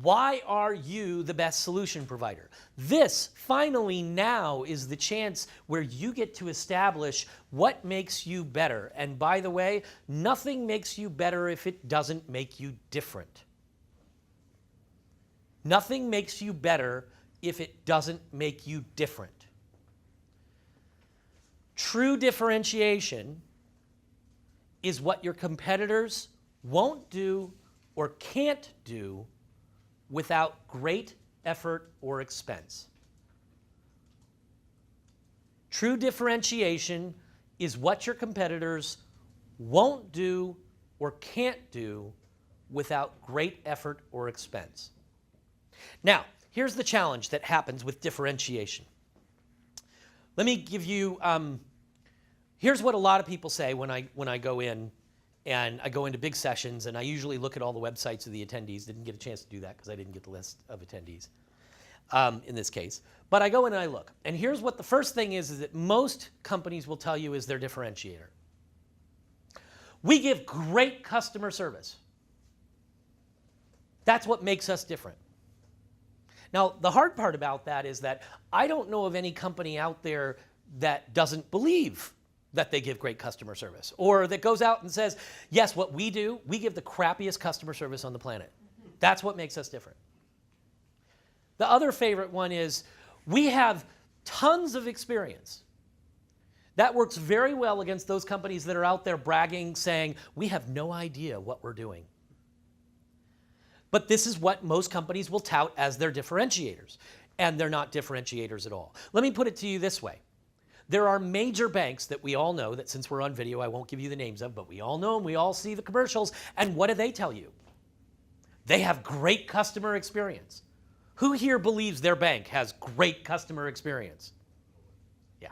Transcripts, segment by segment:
Why are you the best solution provider? This, finally, now is the chance where you get to establish what makes you better. And by the way, nothing makes you better if it doesn't make you different. Nothing makes you better if it doesn't make you different. True differentiation is what your competitors won't do or can't do without great effort or expense. True differentiation is what your competitors won't do or can't do without great effort or expense. Now, here's the challenge that happens with differentiation. Let me give you, here's what a lot of people say when I go in, and I go into big sessions, and I usually look at all the websites of the attendees. Didn't get a chance to do that because I didn't get the list of attendees in this case. But I go in and I look. And here's what the first thing is that most companies will tell you is their differentiator. We give great customer service. That's what makes us different. Now, the hard part about that is that I don't know of any company out there that doesn't believe that they give great customer service, or that goes out and says, yes, what we do, we give the crappiest customer service on the planet. That's what makes us different. The other favorite one is, we have tons of experience. That works very well against those companies that are out there bragging, saying, we have no idea what we're doing. But this is what most companies will tout as their differentiators, and they're not differentiators at all. Let me put it to you this way. There are major banks that we all know that, since we're on video, I won't give you the names of, but we all know them, we all see the commercials, and what do they tell you? They have great customer experience. Who here believes their bank has great customer experience? Yeah.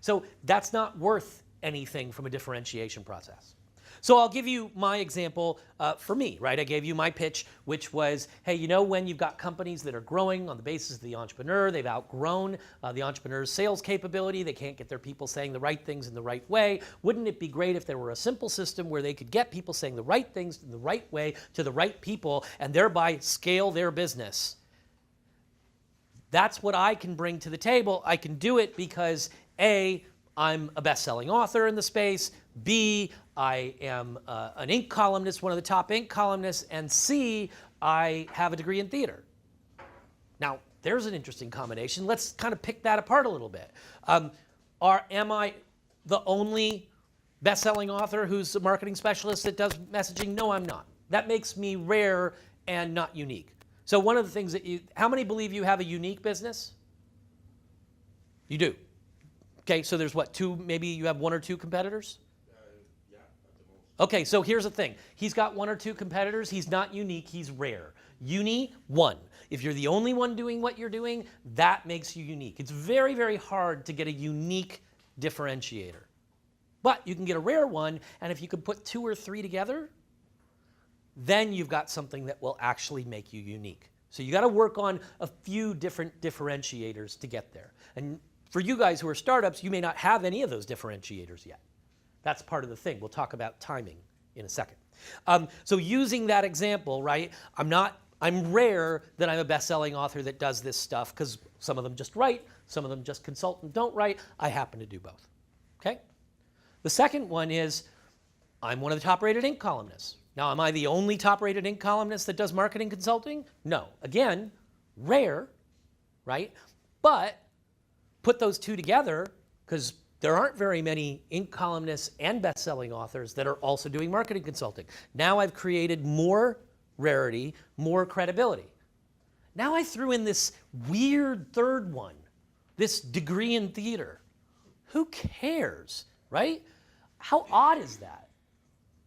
So that's not worth anything from a differentiation process. So I'll give you my example for me, right? I gave you my pitch, which was, hey, you know, when you've got companies that are growing on the basis of the entrepreneur, they've outgrown the entrepreneur's sales capability, they can't get their people saying the right things in the right way. Wouldn't it be great if there were a simple system where they could get people saying the right things in the right way to the right people and thereby scale their business? That's what I can bring to the table. I can do it because A, I'm a best-selling author in the space, B, I am an Inc. columnist, one of the top Inc. columnists, and C, I have a degree in theater. Now, there's an interesting combination. Let's kind of pick that apart a little bit. Am I the only best-selling author who's a marketing specialist that does messaging? No, I'm not. That makes me rare and not unique. So one of the things that how many believe you have a unique business? You do. Okay, so there's what, maybe you have one or two competitors? Yeah, at the most. Okay, so here's the thing. He's got one or two competitors. He's not unique, he's rare. One. If you're the only one doing what you're doing, that makes you unique. It's very, very hard to get a unique differentiator. But you can get a rare one, and if you can put two or three together, then you've got something that will actually make you unique. So you got to work on a few different differentiators to get there. And for you guys who are startups, you may not have any of those differentiators yet. That's part of the thing. We'll talk about timing in a second. So using that example, right, I'm rare that I'm a best-selling author that does this stuff, because some of them just write, some of them just consult and don't write. I happen to do both, okay? The second one is, I'm one of the top-rated Inc. columnists. Now, am I the only top-rated Inc. columnist that does marketing consulting? No. Again, rare, right? But put those two together, because there aren't very many Inc. columnists and best-selling authors that are also doing marketing consulting. Now I've created more rarity, more credibility. Now I threw in this weird third one, this degree in theater. Who cares, right? How odd is that?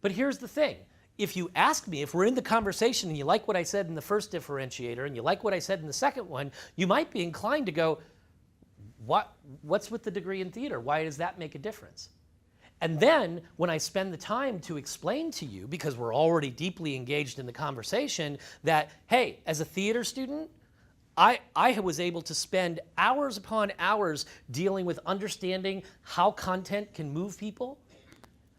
But here's the thing. If you ask me, if we're in the conversation and you like what I said in the first differentiator and you like what I said in the second one, you might be inclined to go, what's with the degree in theater? Why does that make a difference? And then when I spend the time to explain to you, because we're already deeply engaged in the conversation, that, hey, as a theater student, I was able to spend hours upon hours dealing with understanding how content can move people,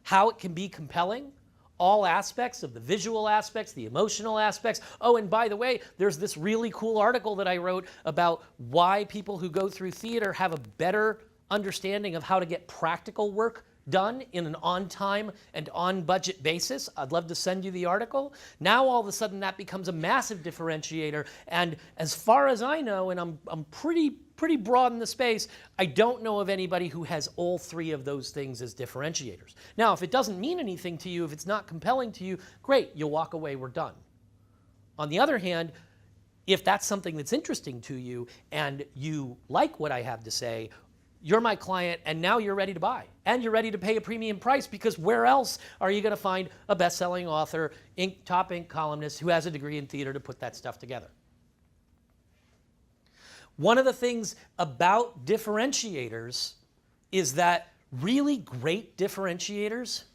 how it can be compelling, all aspects of the visual aspects, the emotional aspects. Oh, and by the way, there's this really cool article that I wrote about why people who go through theater have a better understanding of how to get practical work done in an on-time and on-budget basis. I'd love to send you the article. Now all of a sudden that becomes a massive differentiator, and as far as I know, and I'm pretty broad in the space, I don't know of anybody who has all three of those things as differentiators. Now, if it doesn't mean anything to you, if it's not compelling to you, great, you'll walk away, we're done. On the other hand, if that's something that's interesting to you and you like what I have to say, you're my client, and now you're ready to buy. And you're ready to pay a premium price, because where else are you going to find a best-selling author, top Inc. columnist who has a degree in theater to put that stuff together? One of the things about differentiators is that really great differentiators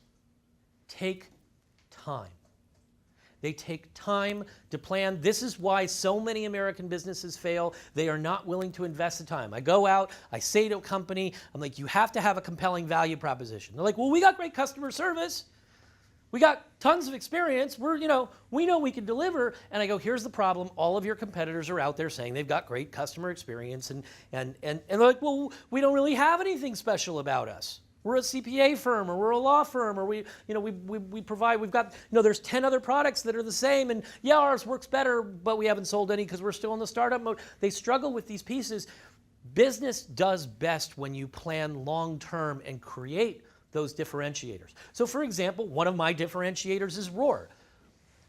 take time. They take time to plan. This is why so many American businesses fail. They are not willing to invest the time. I go out, I say to a company, I'm like, you have to have a compelling value proposition. They're like, well, we got great customer service. We got tons of experience. We know we can deliver. And I go, here's the problem. All of your competitors are out there saying they've got great customer experience. And they're like, well, we don't really have anything special about us. We're a CPA firm, or we're a law firm, or we provide, we've got, there's 10 other products that are the same, and yeah, ours works better, but we haven't sold any because we're still in the startup mode. They struggle with these pieces. Business does best when you plan long-term and create those differentiators. So for example, one of my differentiators is Roar.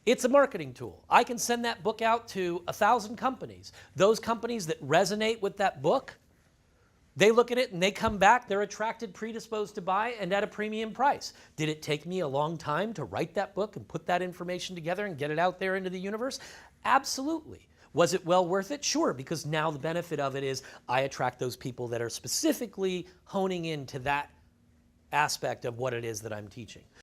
It's a marketing tool. I can send that book out to 1,000 companies. Those companies that resonate with that book, they look at it and they come back, they're attracted, predisposed to buy, and at a premium price. Did it take me a long time to write that book and put that information together and get it out there into the universe? Absolutely. Was it well worth it? Sure, because now the benefit of it is I attract those people that are specifically honing into that aspect of what it is that I'm teaching.